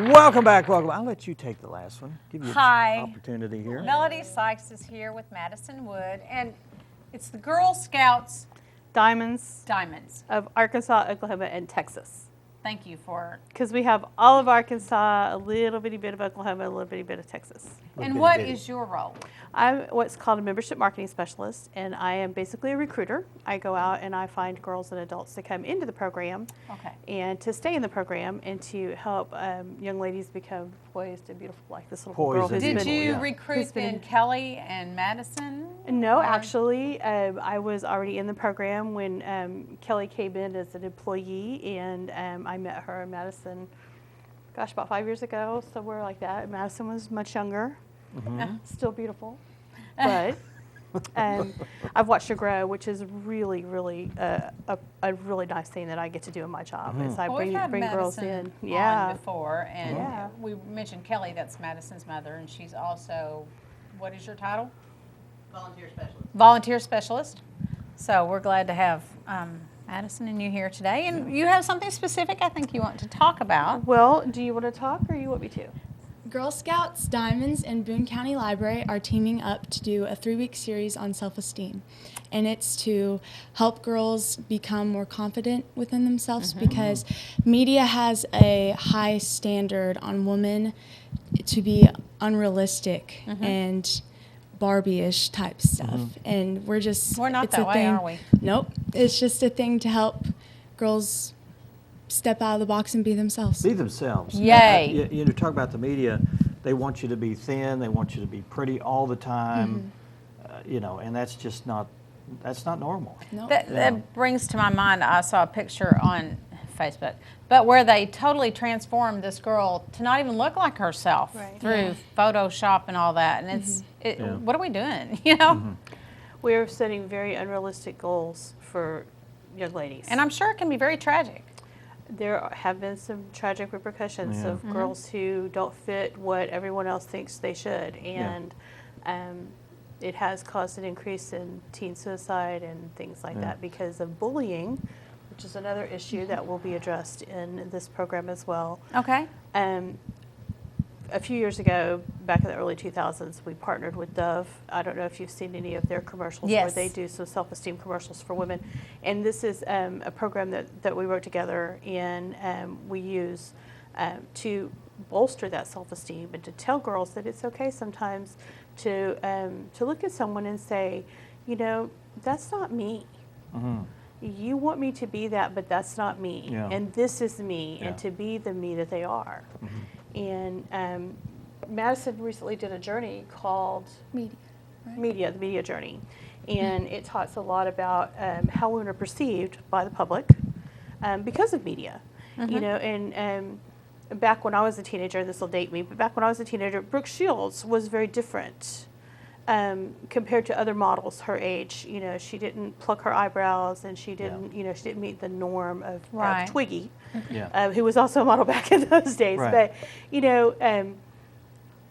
Welcome back, welcome. I'll let you take the last one. Give you Hi. opportunity here. Melody Sykes is here with Madison Wood, and it's the Girl Scouts Diamonds Diamonds. of Arkansas, Oklahoma, and Texas. Thank you for. Because we have all of Arkansas, a little bitty bit of Oklahoma, a little bitty bit of Texas. And what is your role? I'm what's called a membership marketing specialist, and I am basically a recruiter. I go out and I find girls and adults to come into the program Okay. and to stay in the program and to help young ladies become poised and beautiful like this little Poised girl and who's Did been. you yeah. recruit Who's been- in Kelly and Madison? No, Or- actually, I was already in the program when Kelly came in as an employee, and I met her in Madison, gosh, about 5 years ago, somewhere like that. Madison was much younger, still beautiful, but I've watched her grow, which is really, really a really nice thing that I get to do in my job. Is I Well, we've had bring girls Madison in. on Yeah. before, and Yeah. we mentioned Kelly. That's Madison's mother, and she's also, what is your title? Volunteer specialist. Volunteer specialist. So we're glad to have Madison and you here today. And you have something specific I think you want to talk about. Well, do you want to talk or you want me to? Girl Scouts Diamonds and Boone County Library are teaming up to do a 3-week series on self-esteem. And it's to help girls become more confident within themselves because media has a high standard on women to be unrealistic and Barbie-ish type stuff. And we're We're not it's that a way, thing. are we? Nope. It's just a thing to help girls step out of the box and be themselves. Be themselves. Yay. You talk about the media, they want you to be thin, they want you to be pretty all the time, and that's just not, that's not normal. Nope. That brings to my mind, I saw a picture on Facebook, but where they totally transformed this girl to not even look like herself Right. through Photoshop and all that. And what are we doing, We're setting very unrealistic goals for young ladies. And I'm sure it can be very tragic. There have been some tragic repercussions Yeah. of girls who don't fit what everyone else thinks they should, and it has caused an increase in teen suicide and things like that because of bullying, which is another issue that will be addressed in this program as well. Okay. A few years ago, back in the early 2000s, we partnered with Dove. I don't know if you've seen any of their commercials where Yes. they do some self-esteem commercials for women. And this is a program that we wrote together and we use to bolster that self-esteem and to tell girls that it's okay sometimes to look at someone and say, that's not me. You want me to be that, but that's not me. Yeah. And this is me, Yeah. and to be the me that they are. And Madison recently did a journey called Media. Right? Media, the Media Journey. And it talks a lot about how women are perceived by the public because of media. And back when I was a teenager, this will date me, but back when I was a teenager, Brooke Shields was very different compared to other models her age. She didn't pluck her eyebrows, and she didn't, she didn't meet the norm of Right. Twiggy, Yeah. who was also a model back in those days. Right. But,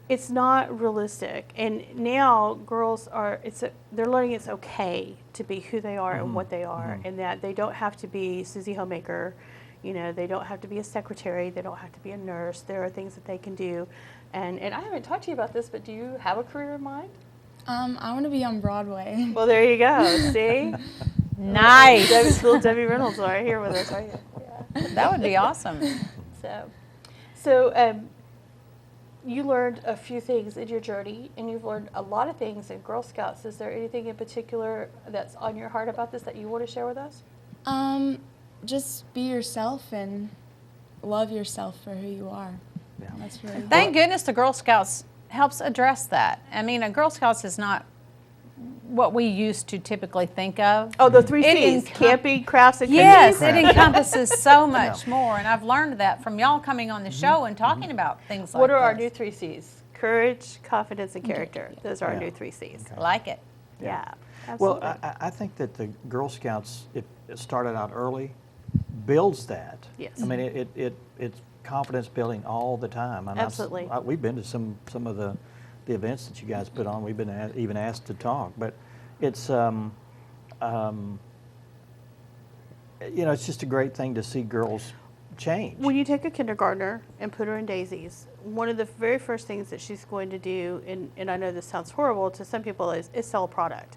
it's not realistic. And now girls they're learning it's okay to be who they are and what they are, and that they don't have to be Susie Homemaker. They don't have to be a secretary. They don't have to be a nurse. There are things that they can do. And I haven't talked to you about this, but do you have a career in mind? I want to be on Broadway. Well, there you go. See? Nice. Little Debbie Reynolds right here with us, right here. Yeah. That would be awesome. So you learned a few things in your journey, and you've learned a lot of things in Girl Scouts. Is there anything in particular that's on your heart about this that you want to share with us? Just be yourself and love yourself for who you are. Yeah. That's really Thank goodness the Girl Scouts helps address that. I mean, a Girl Scouts is not what we used to typically think of. Oh, the 3 It C's, camping, crafts, and Yes, cookies. it encompasses so much more, and I've learned that from y'all coming on the show and talking about things like What are our this. new 3 C's? Courage, confidence, and character. Those are our Yeah. new 3 C's. Like it. Yeah, Well, absolutely. I think that the Girl Scouts, if it started out early, builds that. Yes. I mean, it's confidence building all the time. And Absolutely. we've been to some of the events that you guys put on. We've been even asked to talk, but it's it's just a great thing to see girls change. When you take a kindergartner and put her in daisies, one of the very first things that she's going to do, and I know this sounds horrible to some people, is sell a product.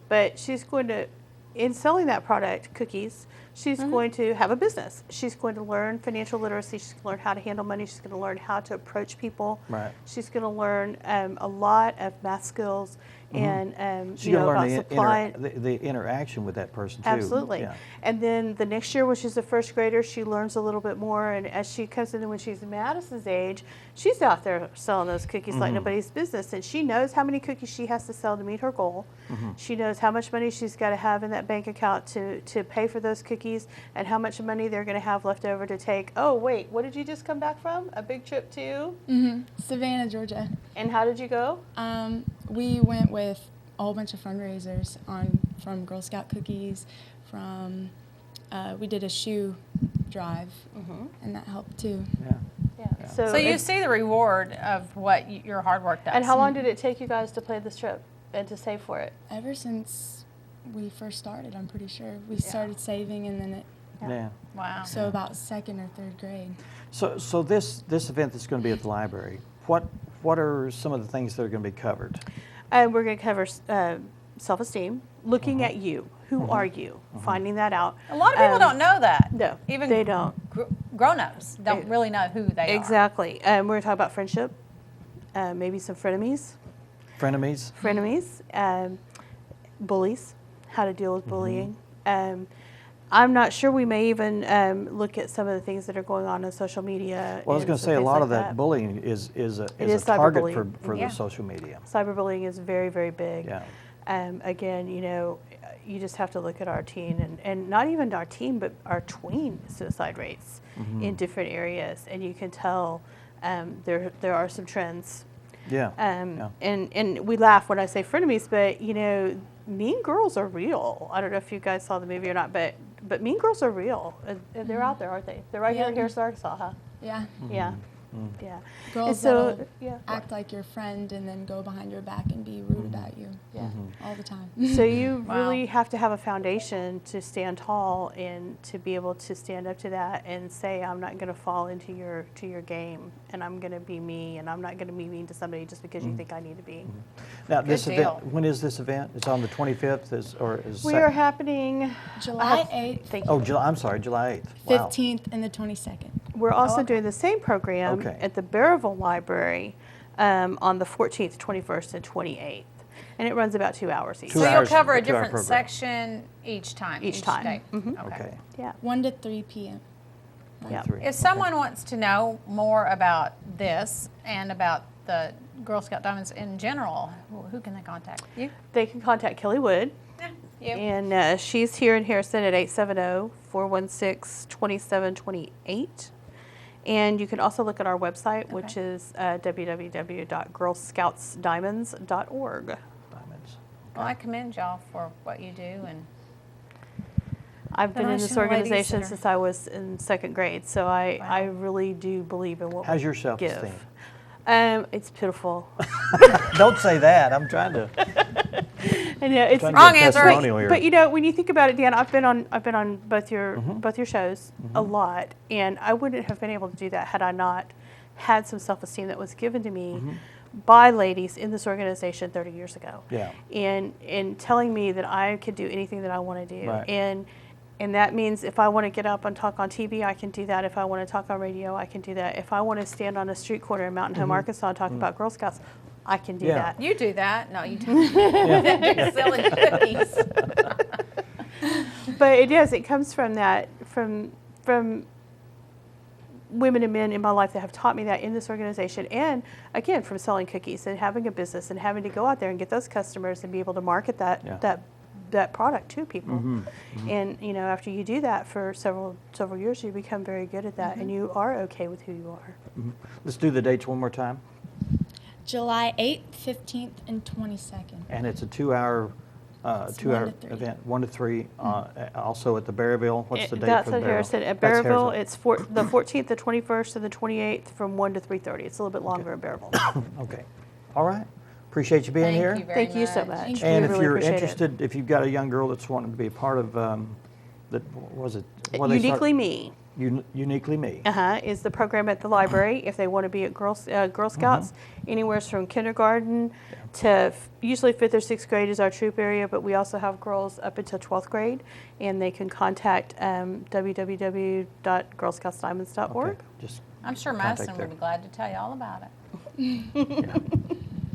But she's going to, in selling that product, cookies, she's going to have a business. She's going to learn financial literacy. She's going to learn how to handle money. She's going to learn how to approach people. Right. She's going to learn a lot of math skills and She's you know, going to about learn supply. the interaction with that person, too. Absolutely. Yeah. And then the next year, when she's a first grader, she learns a little bit more. And as she comes in, when she's Madison's age, she's out there selling those cookies like nobody's business. And she knows how many cookies she has to sell to meet her goal. She knows how much money she's got to have in that bank account to pay for those cookies, and how much money they're going to have left over to take. Oh, wait, what did you just come back from? A big trip to? Savannah, Georgia. And how did you go? We went with a whole bunch of fundraisers from Girl Scout cookies, from we did a shoe drive, and that helped too. Yeah. Yeah. So you it's- see the reward of what your hard work does. And how long did it take you guys to plan this trip and to save for it? Ever since we first started, I'm pretty sure we started saving, and then Yeah. Wow. so about 2nd or 3rd grade. So this event that's going to be at the library, what are some of the things that are going to be covered? We're going to cover self-esteem, looking at you. Who are you? Finding that out. A lot of people don't know that. No, Even they don't. Grown-ups don't really know who they are. Exactly. We're going to talk about friendship, maybe some frenemies, bullies, how to deal with bullying. I'm not sure. We may even look at some of the things that are going on social media. Well, I was going to say a lot of that bullying is a target cyberbullying. for the social media. Cyberbullying is very, very big. Yeah. Again, you know, you just have to look at our teen, and not even our teen, but our tween suicide rates in different areas, and you can tell there are some trends. Yeah. And we laugh when I say frenemies, but you know, Mean Girls are real. I don't know if you guys saw the movie or not, but Mean Girls are real. And they're out there, aren't they? They're right here in Harrison, Arkansas, huh? Yeah. Yeah. Yeah. Girls And that'll act like your friend and then go behind your back and be rude about you. Yeah. All the time. So you Wow. really have to have a foundation to stand tall and to be able to stand up to that and say, I'm not going to fall into your game, and I'm going to be me, and I'm not going to be mean to somebody just because you think I need to be. Now, this Good event, deal. when is this event? It's on the 25th, We are happening July 8th, Thank you. Oh, July 8th. Wow. 15th, and the 22nd. We're also doing the same program Okay. at the Barreville Library on the 14th, 21st, and 28th. And it runs about 2 hours each. 2 So you'll hours, cover a 2 hour different program. section each time. Each time. day. Okay. Yeah. 1 to 3 p.m. Yeah. 3. If someone wants to know more about this and about the Girl Scout Diamonds in general, who can they contact? You? They can contact Kelly Wood. You. And she's here in Harrison at 870-416-2728. And you can also look at our website, which is www.girlscoutsdiamonds.org. Diamonds. Well, I commend y'all for what you do, and I've been in nice this young ladies organization that are- since I was in 2nd grade, so I really do believe in what How's we your self-esteem? give. It's pitiful. Don't say that. I'm trying to. And yeah, it's Trying to Wrong get a answer. testimonial here. But you know, when you think about it, Dan, I've been on both your shows a lot, and I wouldn't have been able to do that had I not had some self-esteem that was given to me by ladies in this organization 30 years ago. Yeah. And telling me that I could do anything that I want to do. Right. And that means if I want to get up and talk on TV, I can do that. If I want to talk on radio, I can do that. If I want to stand on a street corner in Mountain Home, Arkansas and talk about Girl Scouts, I can do Yeah. that. you do that. No, you don't. Selling cookies. But it is. It comes from that, from women and men in my life that have taught me that in this organization, and again from selling cookies and having a business and having to go out there and get those customers and be able to market that Yeah. that product to people. And you know, after you do that for several years, you become very good at that, and you are okay with who you are. Let's do the dates one more time. July 8th, 15th, and 22nd. And it's a 2-hour, It's 2-hour 1 to 3. event, 1 to 3. Also at the Barreville. What's the date That's for the at Harrison. At That's Barreville, Harrison. it's the 14th, the 21st, and the 28th from 1 to 3:30. It's a little bit longer at Barreville. Okay. All right. Appreciate you being Thank here. you very Thank you so much. much. And We if really you're appreciate it. interested, if you've got a young girl that's wanting to be a part of that was it? Well, they start- Uniquely Me. Uniquely Me. Is the program at the library if they want to be at Girl Scouts, anywhere from kindergarten to usually 5th or 6th grade is our troop area, but we also have girls up until 12th grade, and they can contact www.girlscoutsdiamonds.org. Okay, just I'm sure contact Madison there. would be glad to tell you all about it.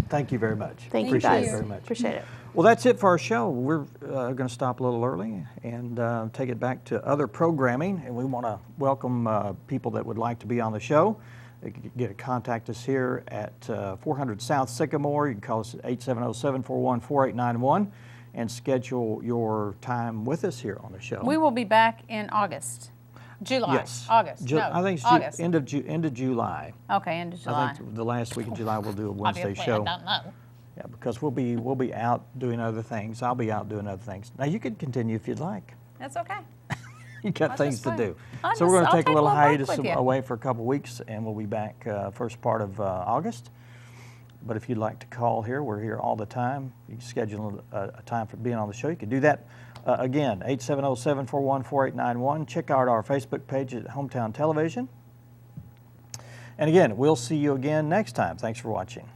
Thank you very much. Thank you Appreciate guys. it very much. Appreciate it. Well, that's it for our show. We're going to stop a little early and take it back to other programming. And we want to welcome people that would like to be on the show. They can contact us here at 400 South Sycamore. You can call us at 870-741-4891 and schedule your time with us here on the show. We will be back in August. July. Yes. August. No, I think it's August. end of July. Okay, end of July. I think the last week in July we'll do a Wednesday Obviously, show. I don't know. Yeah, because we'll be out doing other things. I'll be out doing other things. Now you can continue if you'd like. That's okay. You got That's things just to fine. do. I'll So we're going to I'll take a little break hiatus with you. away for a couple weeks, and we'll be back first part of August. But if you'd like to call here, we're here all the time. You can schedule a time for being on the show. You can do that again, 870-741-4891. Check out our Facebook page at Hometown Television. And again, we'll see you again next time. Thanks for watching.